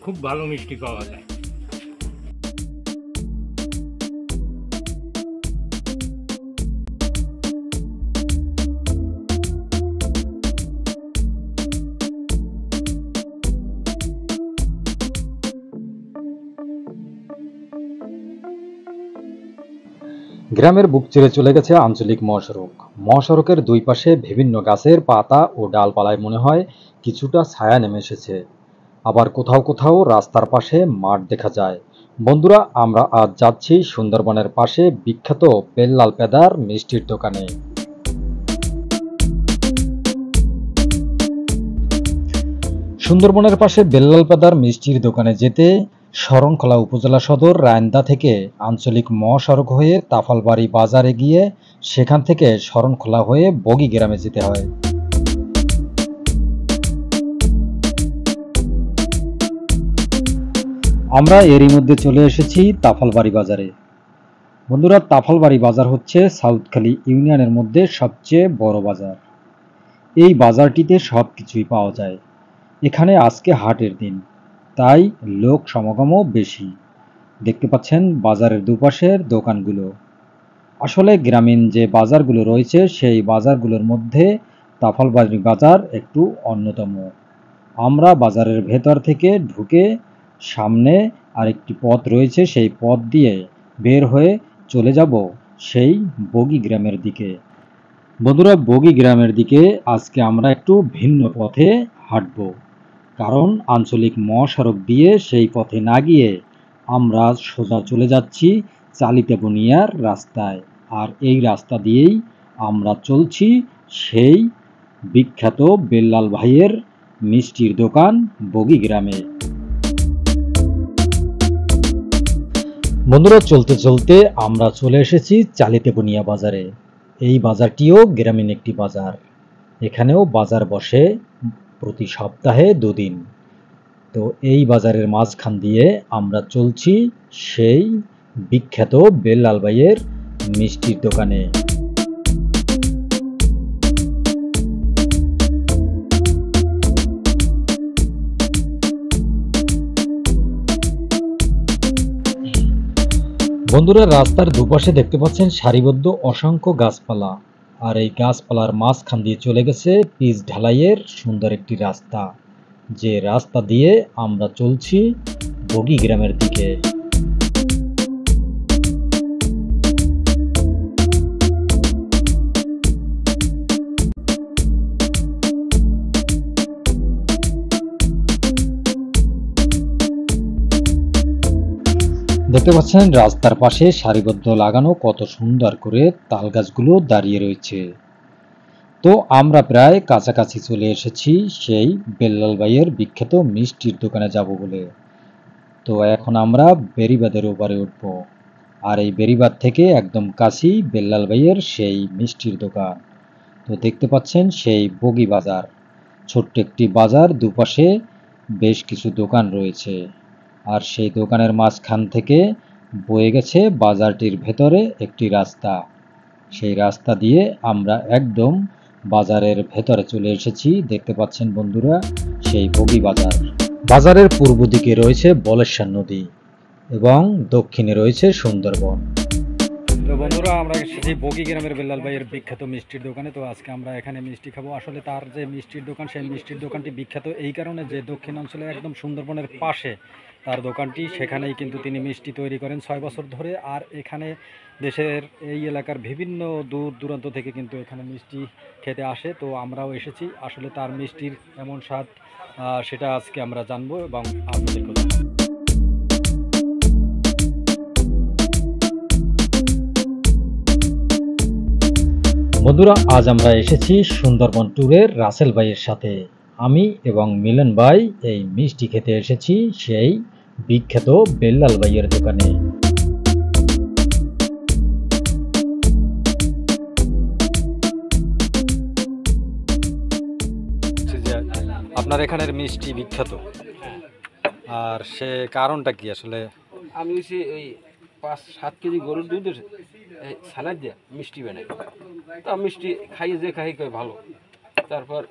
খুব ভালো মিষ্টি পাওয়া যায়। গ্রামের বুক চিরে চলে গেছে আঞ্চলিক মহাসড়ক। মহাসড়কের দুই পাশে বিভিন্ন গাছের পাতা ও ডালপালায় মনে হয় কিছুটা ছায়া নেমে এসেছে। আবার কোথাও কোথাও রাস্তার পাশে মাঠ দেখা যায়। বন্ধুরা, আমরা আজ যাচ্ছি সুন্দরবনের পাশে বিখ্যাত বেল্লাল পেদার মিষ্টির দোকানে। সুন্দরবনের পাশে বেল্লাল পেদার মিষ্টির দোকানে যেতে শরণখোলা উপজেলা সদর রায়ন্দা থেকে আঞ্চলিক মহাসড়ক হয়ে তাফালবাড়ি বাজারে গিয়ে সেখান থেকে শরণখোলা হয়ে বগি গ্রামে যেতে হয়। আমরা এরই মধ্যে চলে এসেছি তাফালবাড়ি বাজারে। বন্ধুরা, তাফালবাড়ি বাজার হচ্ছে সাউথখালী ইউনিয়নের মধ্যে সবচেয়ে বড় বাজার। এই বাজারটিতে সব কিছুই পাওয়া যায়। এখানে আজকে হাটের দিন, তাই লোক সমাগমও বেশি। দেখতে পাচ্ছেন বাজারের দুপাশের দোকানগুলো। আসলে গ্রামীণ যে বাজারগুলো রয়েছে সেই বাজারগুলোর মধ্যে তাফালবাড়ি বাজার একটু অন্যতম। আমরা বাজারের ভেতর থেকে ঢুকে সামনে আরেকটি পথ রয়েছে, সেই পথ দিয়ে বের হয়ে চলে যাব সেই বগি গ্রামের দিকে। বন্ধুরা, বগি গ্রামের দিকে আজকে আমরা একটু ভিন্ন পথে হাঁটব, কারণ আঞ্চলিক মহাসড়ক দিয়ে সেই পথে না গিয়ে আমরা সোজা চলে যাচ্ছি চালিতে বনিয়ার রাস্তায়। আর এই রাস্তা দিয়েই আমরা চলছি সেই বিখ্যাত বেল্লাল ভাইয়ের মিষ্টির দোকান বগি গ্রামে। বন্ধুরা, চলতে চলতে আমরা চলে এসেছি চালিতে বনিয়া বাজারে। এই বাজারটিও গ্রামীণ একটি বাজার। এখানেও বাজার বসে প্রতি সপ্তাহে দুদিন। তো এই বাজারের মাঝখান দিয়ে আমরা চলছি সেই বিখ্যাত বেল্লাল ভাইয়ের মিষ্টির দোকানে। বন্ধুরা, রাস্তার দুপাশে দেখতে পাচ্ছেন সারিবদ্ধ অসংখ্য গাছপালা। আর এই গাছপালার মাঝখান দিয়ে চলে গেছে পিচ ঢালাইয়ের সুন্দর একটি রাস্তা, যে রাস্তা দিয়ে আমরা চলছি বগি গ্রামের দিকে। দেখতে পাচ্ছেন রাস্তার পাশে সারিবদ্ধ লাগানো কত সুন্দর করে তাল গাছগুলো দাঁড়িয়ে রয়েছে। তো আমরা প্রায় কাছাকাছি চলে এসেছি সেই বেল্লাল ভাইয়ের বিখ্যাত মিষ্টির দোকানে যাব বলে। তো এখন আমরা বেড়িবাঁধের ওপারে উঠব। আর এই বেড়িবাঁধ থেকে একদম কাছেই বেল্লাল ভাইয়ের সেই মিষ্টির দোকান। তো দেখতে পাচ্ছেন সেই বগি বাজার, ছোট্ট একটি বাজার, দুপাশে বেশ কিছু দোকান রয়েছে। আর সেই দোকানের মাঝখান থেকে বয়ে গেছে বাজারটির ভেতরে একটি রাস্তা। সেই রাস্তা দিয়ে আমরা একদম বাজারের ভেতরে চলে এসেছি। দেখতে পাচ্ছেন বন্ধুরা সেই বগি বাজার। বাজারের পূর্ব দিকে রয়েছে বলেশ্বর নদী এবং দক্ষিণে রয়েছে সুন্দরবন। তো বন্ধুরা, আমরা এসেছি বগি গ্রামের বেল্লাল ভাইয়ের বিখ্যাত মিষ্টির দোকানে। তো আজকে আমরা এখানে মিষ্টি খাবো। আসলে তার যে মিষ্টির দোকান, সেই মিষ্টির দোকানটি বিখ্যাত এই কারণে যে দক্ষিণাঞ্চলে একদম সুন্দরবনের পাশে তার দোকানটি, সেখানেই কিন্তু তিনি মিষ্টি তৈরি করেন 6 বছর ধরে। আর এখানে দেশের এই এলাকার বিভিন্ন দূর দূরান্ত থেকে কিন্তু এখানে মিষ্টি খেতে আসে। তো আমরাও এসেছি। আসলে তার মিষ্টির এমন স্বাদ, সেটা আজকে আমরা জানবো এবং আপনাদেরকে জানাবো। বন্ধুরা, আজ আমরা এসেছি সুন্দরবন ট্যুরের রাসেল ভাইয়ের সাথে। আমি এবং মিলন ভাই এই মিষ্টি খেতে এসেছি সেই বিখ্যাত বেল্লাল ভাইয়ের দোকানে। আপনার এখানের মিষ্টি বিখ্যাত, আর সে কারণটা কি আসলে? আমি হচ্ছে ওই 5-7 কেজি গরুর দুধের ছানা দিয়ে মিষ্টি বানাই। তা মিষ্টি খাইয়ে যে খাই কয় ভালো। তারপর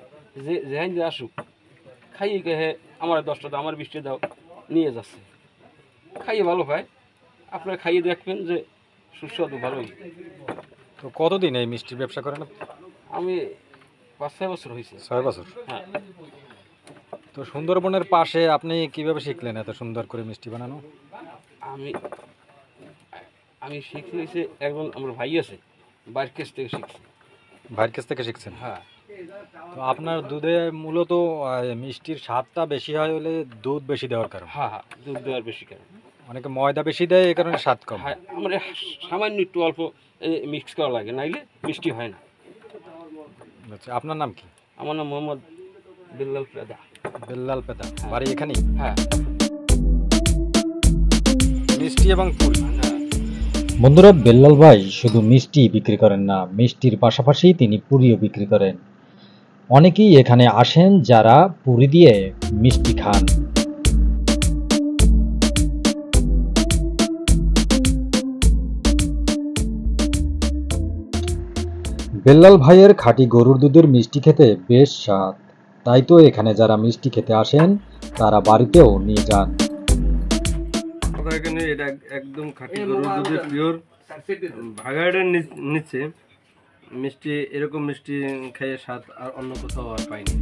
যেহান যে আসুক খাইয়ে কে আমার 10টা দাও, আমার 20টা দাও, নিয়ে যাচ্ছে, খাইয়ে ভালো পায়। আপনারা খাইয়ে দেখবেন যে সুস্বাদু ভালোই। তো কতদিন এই মিষ্টির ব্যবসা করেন আপনি? আমি 5-6 বছর হয়েছে। 6 বছর। হ্যাঁ, তো সুন্দরবনের পাশে আপনি কিভাবে শিখলেন এত সুন্দর করে মিষ্টি বানানো? আমি আমি শিখছি হয়েছে একজন আমার ভাই আছে, বাড়ির কাছ থেকে শিখছি। ভাইয়ের কাছ থেকে শিখছেন? হ্যাঁ, তো আপনার দুধে মূলত মিষ্টির স্বাদটা বেশি হয় হলে দুধ বেশি দেওয়ার কারণ। হ্যাঁ, হ্যাঁ, দুধ দেওয়ার বেশি কারণ। অনেকে ময়দা বেশি দেয় এই কারণে স্বাদ কম। হ্যাঁ, আমার সামান্য একটু অল্প মিক্স করা লাগে, নাইলে মিষ্টি হয় না। আচ্ছা, আপনার নাম কি? আমার নাম মোহাম্মদ বিল্লাল পেদা। বেল্লাল পেদা, বাড়ি এখানেই? হ্যাঁ, মিষ্টি এবং ফুল। বন্ধুরা, বেল্লাল ভাই শুধু মিষ্টি বিক্রি করেন না, মিষ্টির পাশাপাশি তিনি পুরিও বিক্রি করেন। অনেকেই এখানে আসেন যারা পুরি দিয়ে মিষ্টি খান। বেল্লাল ভাইয়ের খাঁটি গরুর দুধের মিষ্টি খেতে বেশ স্বাদ, তাই তো এখানে যারা মিষ্টি খেতে আসেন তারা বাড়িতেও নিয়ে যান। আমরা এখানে এটা একদম খাঁটি গরুর দুধের পিওর ভাগাড়ের নিচে মিষ্টি, এরকম মিষ্টি খেয়ে স্বাদ আর অন্য কোথাও আর পাইনি।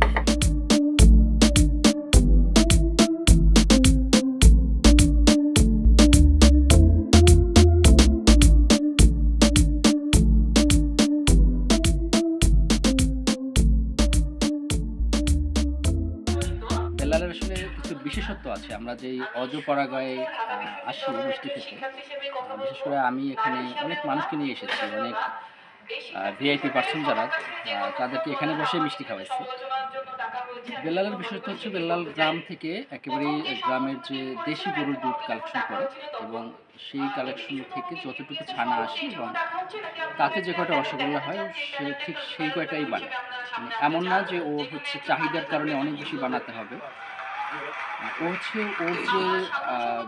বেল্লালের আসলে কিছু বিশেষত্ব আছে। আমরা যেই অজপাড়াগাঁয়ে আসি মিষ্টি খেতে, বিশেষ করে আমি এখানে অনেক মানুষকে নিয়ে এসেছি, অনেক ভিআইপি পার্সন যারা, তাদেরকে এখানে বসে মিষ্টি খাওয়াইছি। বেল্লালের বিষয়টা হচ্ছে বেল্লাল গ্রাম থেকে একেবারেই গ্রামের যে দেশি গরুর দুধ কালেকশন করে এবং সেই কালেকশন থেকে যতটুকু ছানা আসে এবং তাতে যে কয়টা রসগোল্লা হয় সে ঠিক সেই কয়টাই বানায়। মানে এমন না যে ও হচ্ছে চাহিদার কারণে অনেক বেশি বানাতে হবে। ও হচ্ছে ওর যে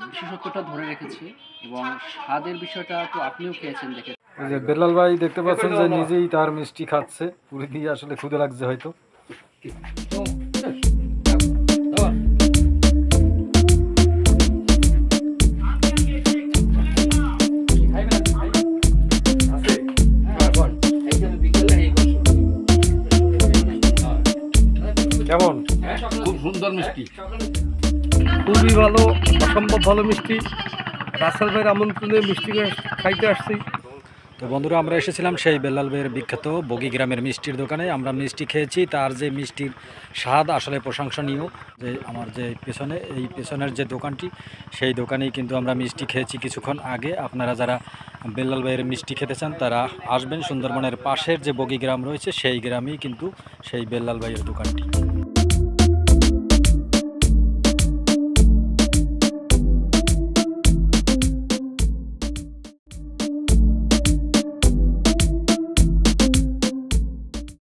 বিশেষত্বটা ধরে রেখেছে এবং স্বাদের বিষয়টা তো আপনিও খেয়েছেন দেখে। এই যে বেল্লাল ভাই দেখতে পাচ্ছেন যে নিজেই তার মিষ্টি খাচ্ছে, পুরি দিয়ে আসলে ক্ষুধা লাগছে হয়তো। কেমন? খুব সুন্দর মিষ্টি, খুবই ভালো, অসম্ভব ভালো মিষ্টি। রাসেল ভাইয়ের আমন্ত্রণে মিষ্টি খাইতে আসছি। তো বন্ধুরা, আমরা এসেছিলাম সেই বেল্লাল ভাইয়ের বিখ্যাত বগি গ্রামের মিষ্টির দোকানে। আমরা মিষ্টি খেয়েছি, তার যে মিষ্টির স্বাদ আসলে প্রশংসনীয়। যে আমার যে এই পেছনের যে দোকানটি, সেই দোকানেই কিন্তু আমরা মিষ্টি খেয়েছি কিছুক্ষণ আগে। আপনারা যারা বেল্লাল ভাইয়ের মিষ্টি খেতে চান তারা আসবেন। সুন্দরবনের পাশের যে বগি গ্রাম রয়েছে সেই গ্রামেই কিন্তু সেই বেল্লাল ভাইয়ের দোকানটি।